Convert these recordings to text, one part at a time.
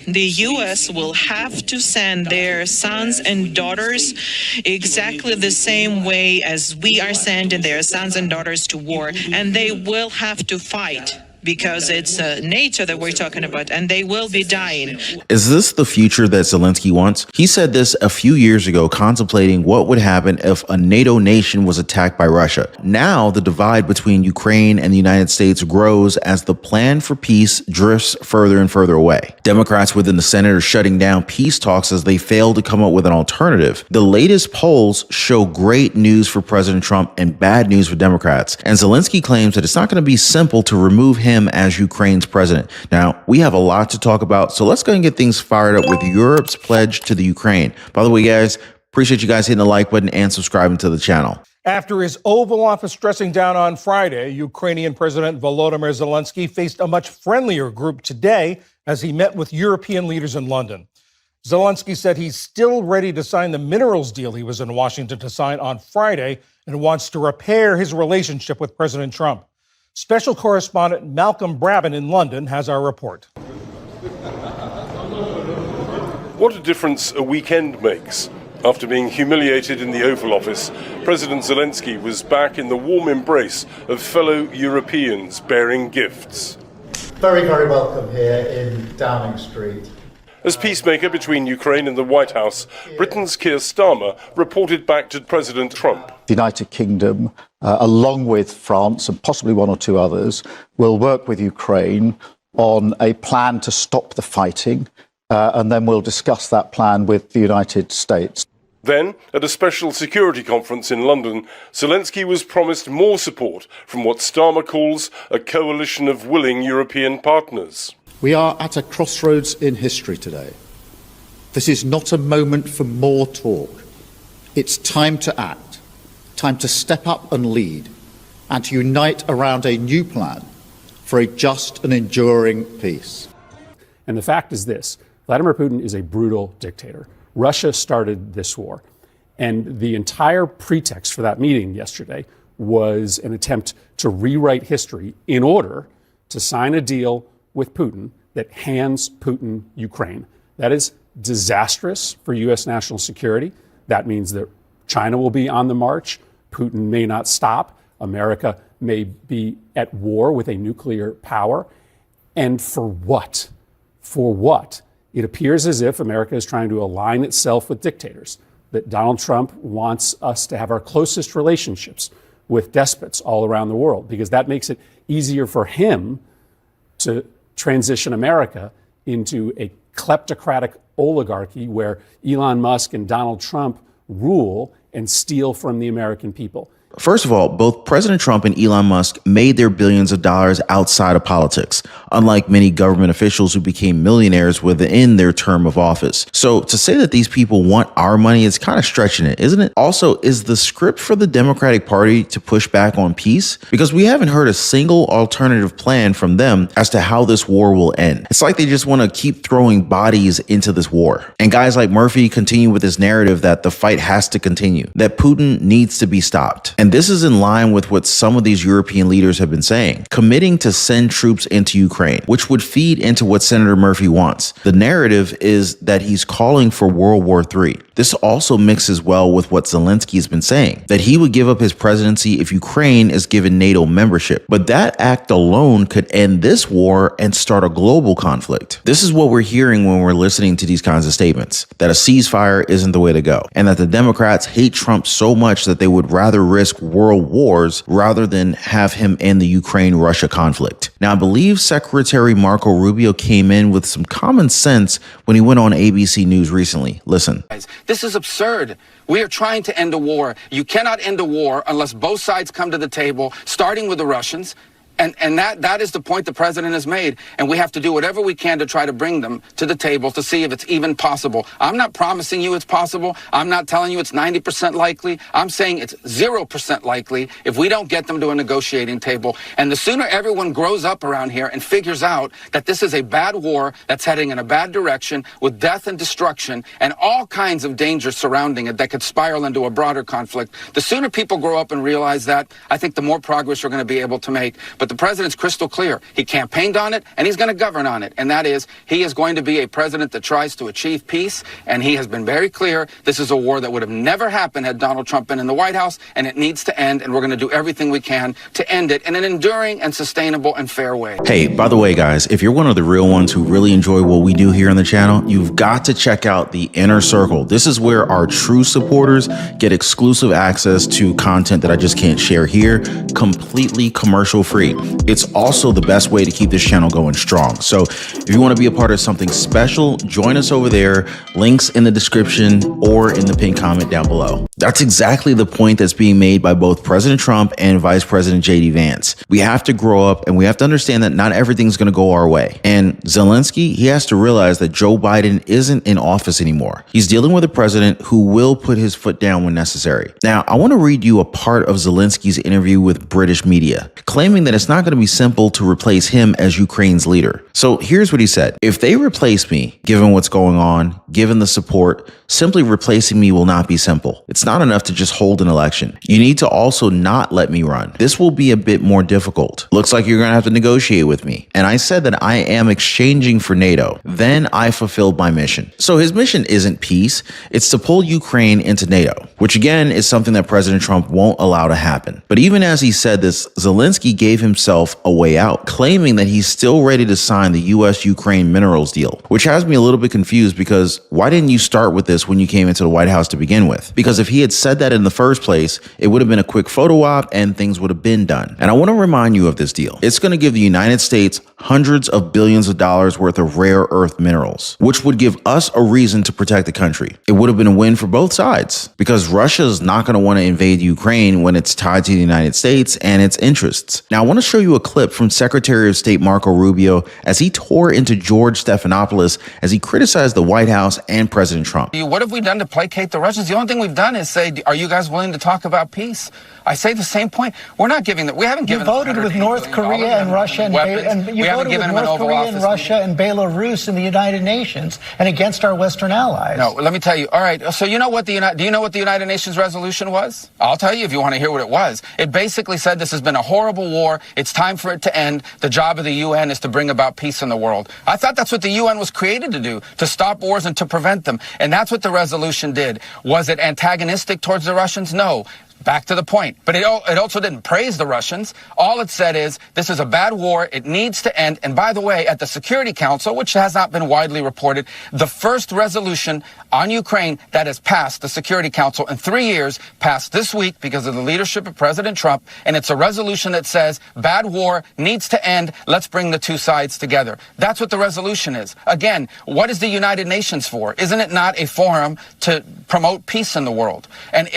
the U.S. will have to send their sons and daughters exactly the same way as we are sending their sons and daughters to war, and they will have to fight. Because it's NATO that we're talking about, and they will be dying. Is this the future that Zelensky wants? He said this a few years ago, contemplating what would happen if a NATO nation was attacked by Russia. Now, the divide between Ukraine and the United States grows as the plan for peace drifts further and further away. Democrats within the Senate are shutting down peace talks as they fail to come up with an alternative. The latest polls show great news for President Trump and bad news for Democrats. And Zelensky claims that it's not going to be simple to remove him as Ukraine's president. Now, we have a lot to talk about, so let's go and get things fired up with Europe's pledge to the Ukraine. By the way, guys, appreciate you guys hitting the like button and subscribing to the channel. After his Oval Office dressing down on Friday, Ukrainian President Volodymyr Zelensky faced a much friendlier group today as he met with European leaders in London. Zelensky said he's still ready to sign the minerals deal he was in Washington to sign on Friday and wants to repair his relationship with President Trump. Special correspondent Malcolm Brabin in London has our report. What a difference a weekend makes. After being humiliated in the Oval Office, President Zelensky was back in the warm embrace of fellow Europeans bearing gifts. Very, very welcome here in Downing Street. As peacemaker between Ukraine and the White House, Britain's Keir Starmer reported back to President Trump. The United Kingdom, along with France and possibly one or two others, will work with Ukraine on a plan to stop the fighting, and then we'll discuss that plan with the United States. Then, at a special security conference in London, Zelensky was promised more support from what Starmer calls a coalition of willing European partners. We are at a crossroads in history today. This is not a moment for more talk. It's time to act, time to step up and lead, and to unite around a new plan for a just and enduring peace. And the fact is this: Vladimir Putin is a brutal dictator. Russia started this war. And the entire pretext for that meeting yesterday was an attempt to rewrite history in order to sign a deal with Putin that hands Putin Ukraine. That is disastrous for U.S. national security. That means that China will be on the march. Putin may not stop. America may be at war with a nuclear power. And for what? For what? It appears as if America is trying to align itself with dictators, that Donald Trump wants us to have our closest relationships with despots all around the world, because that makes it easier for him to transition America into a kleptocratic oligarchy where Elon Musk and Donald Trump rule and steal from the American people. First of all, both President Trump and Elon Musk made their billions of dollars outside of politics, unlike many government officials who became millionaires within their term of office. So to say that these people want our money is kind of stretching it, isn't it? Also, is the script for the Democratic Party to push back on peace? Because we haven't heard a single alternative plan from them as to how this war will end. It's like they just want to keep throwing bodies into this war. And guys like Murphy continue with this narrative that the fight has to continue, that Putin needs to be stopped. And this is in line with what some of these European leaders have been saying, committing to send troops into Ukraine, which would feed into what Senator Murphy wants. The narrative is that he's calling for World War III. This also mixes well with what Zelensky has been saying, that he would give up his presidency if Ukraine is given NATO membership. But that act alone could end this war and start a global conflict. This is what we're hearing when we're listening to these kinds of statements, that a ceasefire isn't the way to go, and that the Democrats hate Trump so much that they would rather risk world wars rather than have him end the Ukraine-Russia conflict. Now, I believe Secretary Marco Rubio came in with some common sense when he went on ABC News recently. Listen. This is absurd. We are trying to end a war. You cannot end a war unless both sides come to the table, starting with the Russians. And that is the point the president has made. And we have to do whatever we can to try to bring them to the table to see if it's even possible. I'm not promising you it's possible. I'm not telling you it's 90% likely. I'm saying it's 0% likely if we don't get them to a negotiating table. And the sooner everyone grows up around here and figures out that this is a bad war that's heading in a bad direction with death and destruction and all kinds of dangers surrounding it that could spiral into a broader conflict, the sooner people grow up and realize that, I think the more progress we're going to be able to make. But But the president's crystal clear. He campaigned on it, and he's going to govern on it. And that is, he is going to be a president that tries to achieve peace, and he has been very clear this is a war that would have never happened had Donald Trump been in the White House, and it needs to end, and we're going to do everything we can to end it in an enduring and sustainable and fair way. Hey, by the way, guys, if you're one of the real ones who really enjoy what we do here on the channel, you've got to check out the Inner Circle. This is where our true supporters get exclusive access to content that I just can't share here, completely commercial free. It's also the best way to keep this channel going strong. So if you want to be a part of something special, join us over there. Links in the description or in the pinned comment down below. That's exactly the point that's being made by both President Trump and Vice President J.D. Vance. We have to grow up and we have to understand that not everything's going to go our way. And Zelensky, he has to realize that Joe Biden isn't in office anymore. He's dealing with a president who will put his foot down when necessary. Now, I want to read you a part of Zelensky's interview with British media, claiming that it's not going to be simple to replace him as Ukraine's leader. So here's what he said. If they replace me, given what's going on, given the support, simply replacing me will not be simple. It's not enough to just hold an election. You need to also not let me run. This will be a bit more difficult. Looks like you're going to have to negotiate with me. And I said that I am exchanging for NATO. Then I fulfilled my mission. So his mission isn't peace. It's to pull Ukraine into NATO, which again is something that President Trump won't allow to happen. But even as he said this, Zelensky gave himself a way out, claiming that he's still ready to sign the U.S.-Ukraine minerals deal, which has me a little bit confused because why didn't you start with this when you came into the White House to begin with? Because if he had said that in the first place, it would have been a quick photo op and things would have been done. And I want to remind you of this deal. It's going to give the United States hundreds of billions of dollars worth of rare earth minerals, which would give us a reason to protect the country. It would have been a win for both sides because Russia is not going to want to invade Ukraine when it's tied to the United States and its interests. Now, I want to show you a clip from Secretary of State Marco Rubio as he tore into George Stephanopoulos as he criticized the White House and President Trump. What have we done to placate the Russians? The only thing we've done is say, are you guys willing to talk about peace? I say the same point. We're not giving that. We haven't given. You voted with North Korea and Russia and you voted with North Korea and Russia and Belarus in the United Nations and against our Western allies. No, let me tell you. All right. So you know what do you know what the United Nations resolution was? I'll tell you if you want to hear what it was. It basically said this has been a horrible war. It's time for it to end. The job of the UN is to bring about peace in the world. I thought that's what the UN was created to do, to stop wars and to prevent them. And that's what the resolution did. Was it antagonistic towards the Russians? No. Back to the point. But it also didn't praise the Russians. All it said is, this is a bad war. It needs to end. And by the way, at the Security Council, which has not been widely reported, the first resolution on Ukraine that has passed the Security Council in 3 years passed this week because of the leadership of President Trump. And it's a resolution that says, bad war needs to end. Let's bring the two sides together. That's what the resolution is. Again, what is the United Nations for? Isn't it not a forum to promote peace in the world? And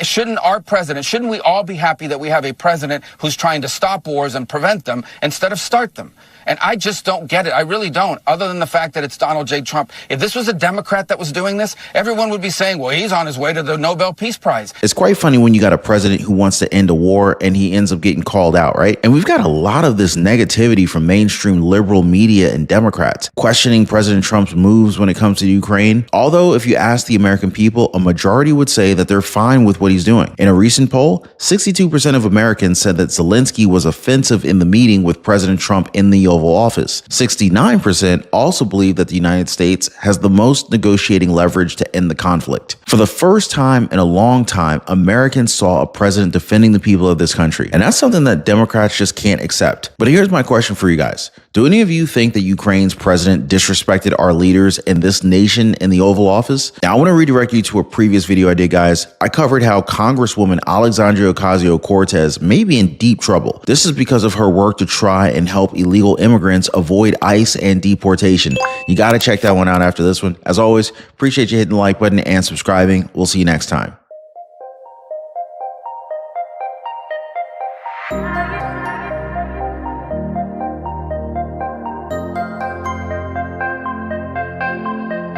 shouldn't our president, shouldn't we all be happy that we have a president who's trying to stop wars and prevent them instead of start them? And I just don't get it. I really don't, other than the fact that it's Donald J. Trump. If this was a Democrat that was doing this, everyone would be saying, well, he's on his way to the Nobel Peace Prize. It's quite funny when you got a president who wants to end a war and he ends up getting called out, right? And we've got a lot of this negativity from mainstream liberal media and Democrats questioning President Trump's moves when it comes to Ukraine. Although if you ask the American people, a majority would say that they're fine with what he's doing. In a recent poll, 62% of Americans said that Zelensky was offensive in the meeting with President Trump in the Oval Office. 69% also believe that the United States has the most negotiating leverage to end the conflict. For the first time in a long time, Americans saw a president defending the people of this country. And that's something that Democrats just can't accept. But here's my question for you guys. Do any of you think that Ukraine's president disrespected our leaders and this nation in the Oval Office? Now, I want to redirect you to a previous video I did, guys. I covered how Congresswoman Alexandria Ocasio-Cortez may be in deep trouble. This is because of her work to try and help illegal immigrants avoid ICE and deportation. You got to check that one out after this one. As always, appreciate you hitting the like button and subscribing. We'll see you next time.